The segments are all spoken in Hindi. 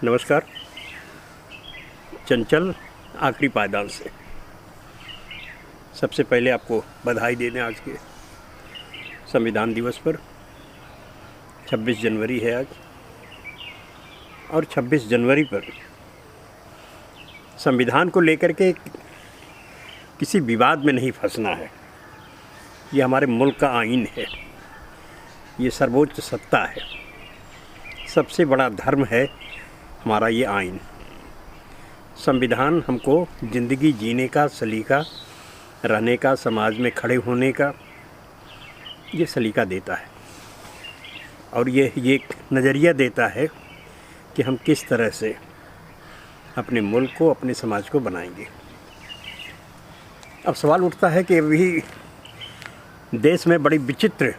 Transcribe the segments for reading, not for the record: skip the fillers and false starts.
नमस्कार। चंचल आखिरी पायदान से सबसे पहले आपको बधाई देने आज के संविधान दिवस पर। 26 जनवरी है आज, और 26 जनवरी पर संविधान को लेकर के किसी विवाद में नहीं फंसना है। ये हमारे मुल्क का आईन है, ये सर्वोच्च सत्ता है, सबसे बड़ा धर्म है हमारा ये आईन। संविधान हमको ज़िंदगी जीने का सलीका, रहने का, समाज में खड़े होने का ये सलीका देता है, और ये एक नज़रिया देता है कि हम किस तरह से अपने मुल्क को, अपने समाज को बनाएंगे। अब सवाल उठता है कि अभी देश में बड़ी विचित्र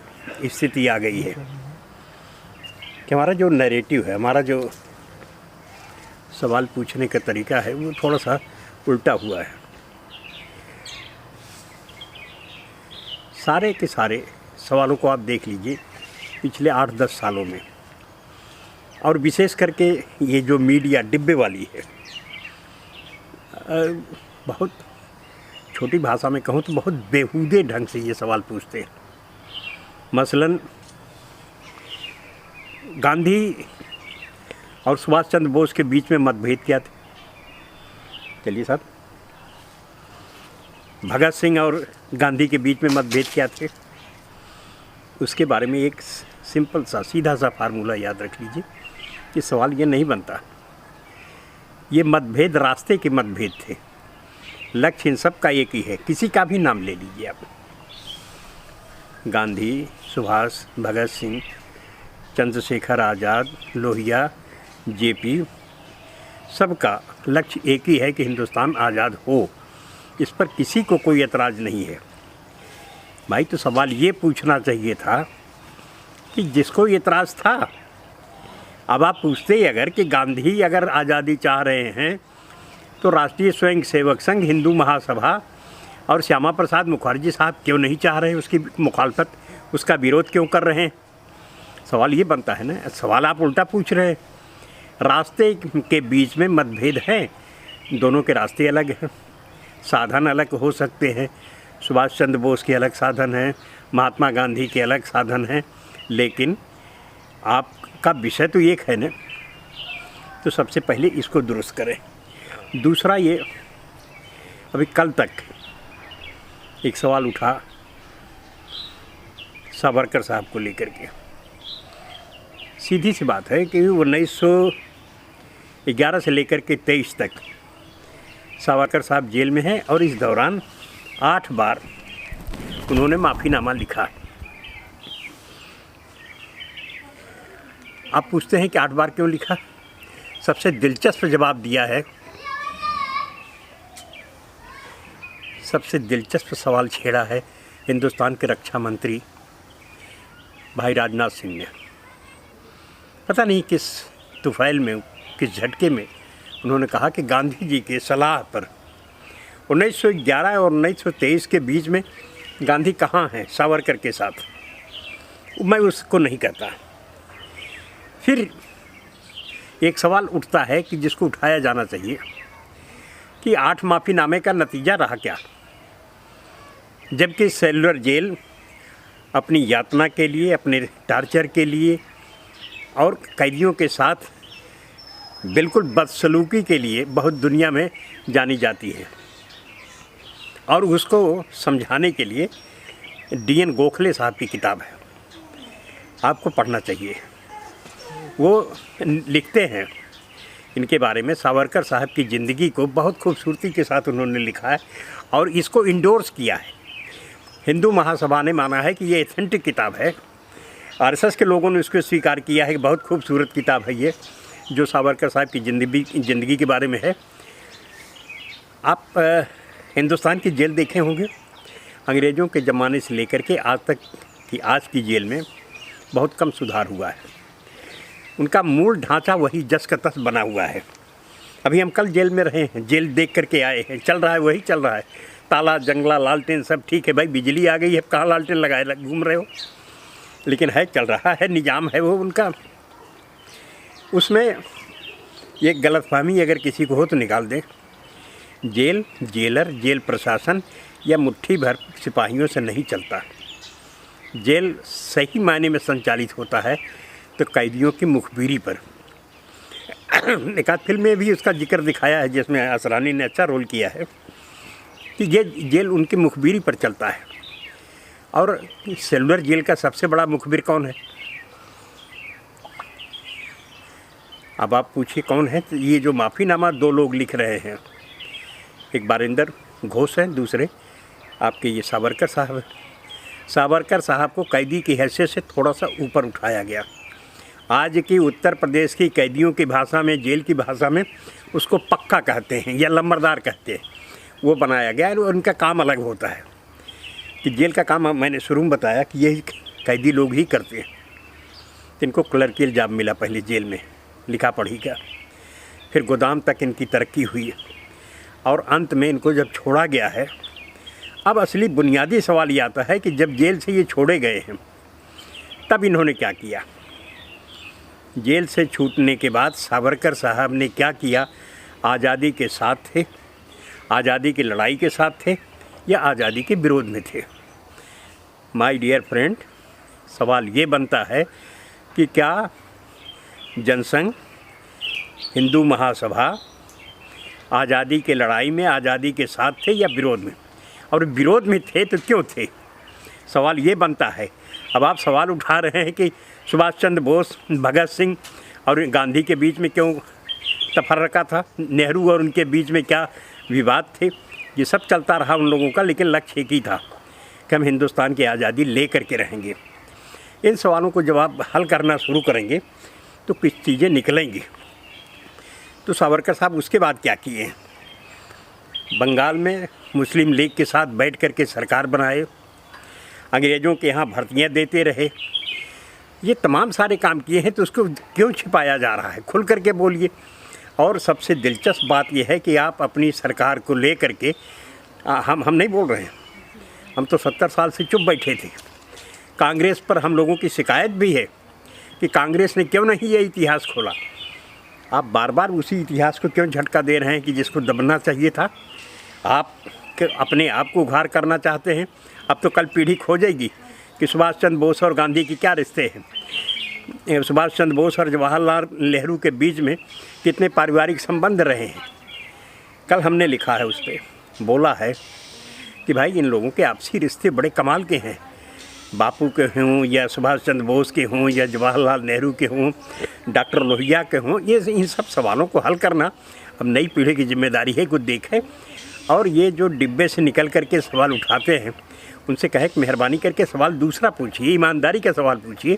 स्थिति आ गई है कि हमारा जो नैरेटिव है, हमारा जो सवाल पूछने का तरीका है, वो थोड़ा सा उल्टा हुआ है। सारे के सारे सवालों को आप देख लीजिए पिछले 8-10 सालों में, और विशेष करके ये जो मीडिया डिब्बे वाली है, बहुत छोटी भाषा में कहूँ तो बहुत बेहूदे ढंग से ये सवाल पूछते हैं। मसलन गांधी और सुभाष चंद्र बोस के बीच में मतभेद क्या थे? चलिए साहब, भगत सिंह और गांधी के बीच में मतभेद क्या थे? उसके बारे में एक सिंपल सा सीधा सा फार्मूला याद रख लीजिए कि सवाल ये नहीं बनता। ये मतभेद रास्ते के मतभेद थे, लक्ष्य इन सब का एक ही है। किसी का भी नाम ले लीजिए आप, गांधी, सुभाष, भगत सिंह, चंद्रशेखर आज़ाद, लोहिया, जेपी, सबका लक्ष्य एक ही है कि हिंदुस्तान आज़ाद हो। इस पर किसी को कोई एतराज़ नहीं है। भाई, तो सवाल ये पूछना चाहिए था कि जिसको एतराज़ था। अब आप पूछते अगर कि गांधी अगर आज़ादी चाह रहे हैं तो राष्ट्रीय स्वयंसेवक संघ, हिंदू महासभा और श्यामा प्रसाद मुखर्जी साहब क्यों नहीं चाह रहे? उसकी मुखालफत, उसका विरोध क्यों कर रहे हैं? सवाल ये बनता है ना। सवाल आप उल्टा पूछ रहे हैं। रास्ते के बीच में मतभेद हैं, दोनों के रास्ते अलग हैं, साधन अलग हो सकते हैं। सुभाष चंद्र बोस के अलग साधन हैं, महात्मा गांधी के अलग साधन हैं, लेकिन आपका विषय तो एक है ना। तो सबसे पहले इसको दुरुस्त करें। दूसरा, ये अभी कल तक एक सवाल उठा सावरकर साहब को लेकर के। सीधी सी बात है कि 1911 से लेकर के 23 तक सावरकर साहब जेल में हैं, और इस दौरान 8 बार उन्होंने माफ़ीनामा लिखा। आप पूछते हैं कि 8 बार क्यों लिखा? सबसे दिलचस्प जवाब दिया है, सबसे दिलचस्प सवाल छेड़ा है हिंदुस्तान के रक्षा मंत्री भाई राजनाथ सिंह ने। पता नहीं किस तुफैल में, किस झटके में उन्होंने कहा कि गांधी जी के सलाह पर 1911 और 1923 के बीच में गांधी कहाँ हैं सावरकर के साथ। मैं उसको नहीं कहता। फिर एक सवाल उठता है कि जिसको उठाया जाना चाहिए कि 8 माफ़ीनामे का नतीजा रहा क्या? जबकि सेलुलर जेल अपनी यातना के लिए, अपने टार्चर के लिए और कैदियों के साथ बिल्कुल बदसलूकी के लिए बहुत दुनिया में जानी जाती है, और उसको समझाने के लिए D.N. गोखले साहब की किताब है, आपको पढ़ना चाहिए। वो लिखते हैं इनके बारे में। सावरकर साहब की ज़िंदगी को बहुत खूबसूरती के साथ उन्होंने लिखा है, और इसको इंडोर्स किया है। हिंदू महासभा ने माना है कि ये एथेंटिक किताब है। आरएसएस के लोगों ने इसको स्वीकार किया है कि बहुत खूबसूरत किताब है ये, जो सावरकर साहब की ज़िंदगी के बारे में है। आप हिंदुस्तान की जेल देखे होंगे, अंग्रेज़ों के ज़माने से लेकर के आज तक की आज की जेल में बहुत कम सुधार हुआ है। उनका मूल ढांचा वही जस का तस बना हुआ है। अभी हम कल जेल में रहे हैं, जेल देख करके आए हैं, चल रहा है वही चल रहा है। ताला, जंगला, लालटेन सब ठीक है भाई, बिजली आ गई है, कहाँ लालटेन लगाए घूम रहे हो? लेकिन है, चल रहा है, निजाम है वो उनका। उसमें ये गलतफहमी अगर किसी को हो तो निकाल दे। जेल, जेलर, जेल प्रशासन या मुट्ठी भर सिपाहियों से नहीं चलता। जेल सही मायने में संचालित होता है तो कैदियों की मुखबिरी पर। एक आध फिल्म में भी उसका जिक्र दिखाया है जिसमें असरानी ने अच्छा रोल किया है कि ये जेल उनकी मुखबिरी पर चलता है। और सेलुलर जेल का सबसे बड़ा मुखबिर कौन है? अब आप पूछिए कौन है? तो ये जो माफ़ीनामा 2 लोग लिख रहे हैं, एक बारिंदर घोष हैं, दूसरे आपके ये सावरकर साहब हैं। सावरकर साहब को कैदी की हैसियत से थोड़ा सा ऊपर उठाया गया। आज की उत्तर प्रदेश की कैदियों की भाषा में, जेल की भाषा में उसको पक्का कहते हैं या लंबरदार कहते हैं, वो बनाया गया है। और उनका काम अलग होता है कि जेल का काम मैंने शुरू में बताया कि यही कैदी लोग ही करते हैं। इनको क्लर्कियल जॉब मिला पहले जेल में, लिखा पढ़ी का, फिर गोदाम तक इनकी तरक्की हुई और अंत में इनको जब छोड़ा गया है। अब असली बुनियादी सवाल ये आता है कि जब जेल से ये छोड़े गए हैं तब इन्होंने क्या किया? जेल से छूटने के बाद सावरकर साहब ने क्या किया? आज़ादी के साथ थे, आज़ादी की लड़ाई के साथ थे या आज़ादी के विरोध में थे? माय डियर फ्रेंड, सवाल ये बनता है कि क्या जनसंघ, हिंदू महासभा आज़ादी के लड़ाई में, आज़ादी के साथ थे या विरोध में? और विरोध में थे तो क्यों थे? सवाल ये बनता है। अब आप सवाल उठा रहे हैं कि सुभाष चंद्र बोस, भगत सिंह और गांधी के बीच में क्यों तफर्रका था, नेहरू और उनके बीच में क्या विवाद थे? ये सब चलता रहा उन लोगों का, लेकिन लक्ष्य एक ही था कि हम हिंदुस्तान की आज़ादी ले करके रहेंगे। इन सवालों को जब आप हल करना शुरू करेंगे तो कुछ चीज़ें निकलेंगी। तो सावरकर साहब उसके बाद क्या किए? बंगाल में मुस्लिम लीग के साथ बैठ कर के सरकार बनाए, अंग्रेज़ों के यहाँ भर्तियाँ देते रहे, ये तमाम सारे काम किए हैं। तो उसको क्यों छिपाया जा रहा है? खुल करके बोलिए। और सबसे दिलचस्प बात यह है कि आप अपनी सरकार को ले करके, हम नहीं बोल रहे हैं, हम तो 70 साल से चुप बैठे थे। कांग्रेस पर हम लोगों की शिकायत भी है कि कांग्रेस ने क्यों नहीं ये इतिहास खोला। आप बार बार उसी इतिहास को क्यों झटका दे रहे हैं कि जिसको दबना चाहिए था? आप अपने आप को उघार करना चाहते हैं। अब तो कल पीढ़ी खोजेगी कि सुभाष चंद्र बोस और गांधी की क्या रिश्ते हैं, सुभाष चंद्र बोस और जवाहरलाल नेहरू के बीच में कितने पारिवारिक संबंध रहे हैं। कल हमने लिखा है, उस पर बोला है कि भाई इन लोगों के आपसी रिश्ते बड़े कमाल के हैं। बापू के हों या सुभाष चंद्र बोस के हों या जवाहरलाल नेहरू के हों, डॉक्टर लोहिया के हों, ये इन सब सवालों को हल करना अब नई पीढ़ी की जिम्मेदारी है। कुछ देखें और ये जो डिब्बे से निकल करके सवाल उठाते हैं उनसे कहे कि मेहरबानी करके सवाल दूसरा पूछिए, ईमानदारी का सवाल पूछिए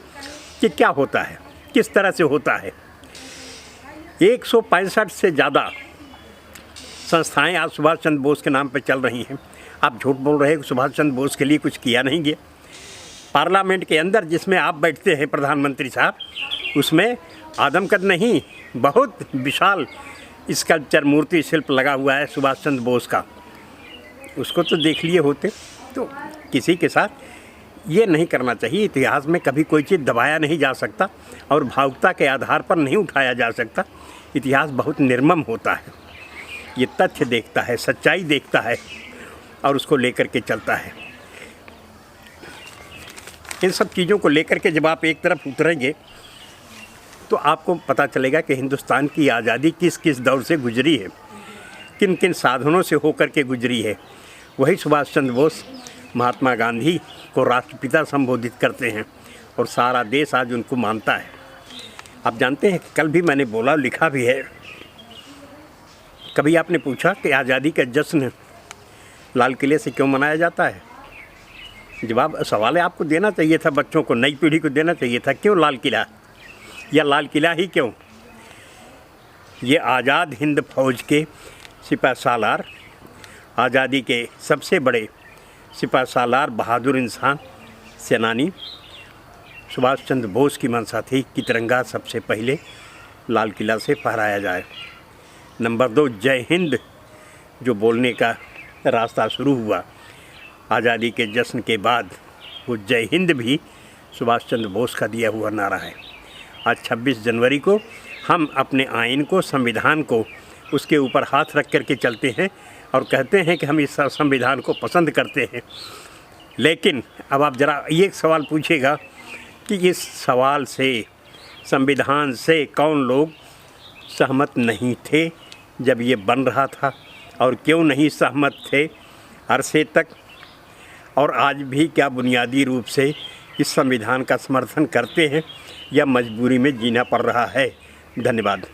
कि क्या होता है, किस तरह से होता है। 165 से ज़्यादा संस्थाएं आज सुभाष चंद्र बोस के नाम पर चल रही हैं। आप झूठ बोल रहे हैं कि सुभाष चंद्र बोस के लिए कुछ किया नहीं गया। पार्लियामेंट के अंदर जिसमें आप बैठते हैं प्रधानमंत्री साहब, उसमें आदमकद नहीं, बहुत विशाल स्कल्पचर, मूर्ति शिल्प लगा हुआ है सुभाष चंद्र बोस का। उसको तो देख लिए होते। तो किसी के साथ ये नहीं करना चाहिए। इतिहास में कभी कोई चीज़ दबाया नहीं जा सकता और भावुकता के आधार पर नहीं उठाया जा सकता। इतिहास बहुत निर्मम होता है, ये तथ्य देखता है, सच्चाई देखता है और उसको लेकर के चलता है। इन सब चीज़ों को लेकर के जब आप एक तरफ उतरेंगे तो आपको पता चलेगा कि हिंदुस्तान की आज़ादी किस किस दौर से गुजरी है, किन किन साधनों से होकर के गुजरी है। वही सुभाष चंद्र बोस महात्मा गांधी को राष्ट्रपिता संबोधित करते हैं और सारा देश आज उनको मानता है। आप जानते हैं कल भी मैंने बोला, लिखा भी है, कभी आपने पूछा कि आज़ादी का जश्न लाल किले से क्यों मनाया जाता है? जवाब सवाल है आपको देना चाहिए था, बच्चों को, नई पीढ़ी को देना चाहिए था। क्यों लाल किला, या लाल किला ही क्यों? ये आज़ाद हिंद फौज के सिपह सालार, आज़ादी के सबसे बड़े सिपह सालार, बहादुर इंसान, सेनानी सुभाष चंद्र बोस की मंशा थी कि तिरंगा सबसे पहले लाल किला से फहराया जाए। नंबर 2, जय हिंद जो बोलने का रास्ता शुरू हुआ आज़ादी के जश्न के बाद, वो जय हिंद भी सुभाष चंद्र बोस का दिया हुआ नारा है। आज 26 जनवरी को हम अपने आइन को, संविधान को, उसके ऊपर हाथ रख कर के चलते हैं और कहते हैं कि हम इस संविधान को पसंद करते हैं। लेकिन अब आप ज़रा ये सवाल पूछिएगा कि इस सवाल से, संविधान से कौन लोग सहमत नहीं थे जब ये बन रहा था, और क्यों नहीं सहमत थे अरसे तक, और आज भी क्या बुनियादी रूप से इस संविधान का समर्थन करते हैं या मजबूरी में जीना पड़ रहा है। धन्यवाद।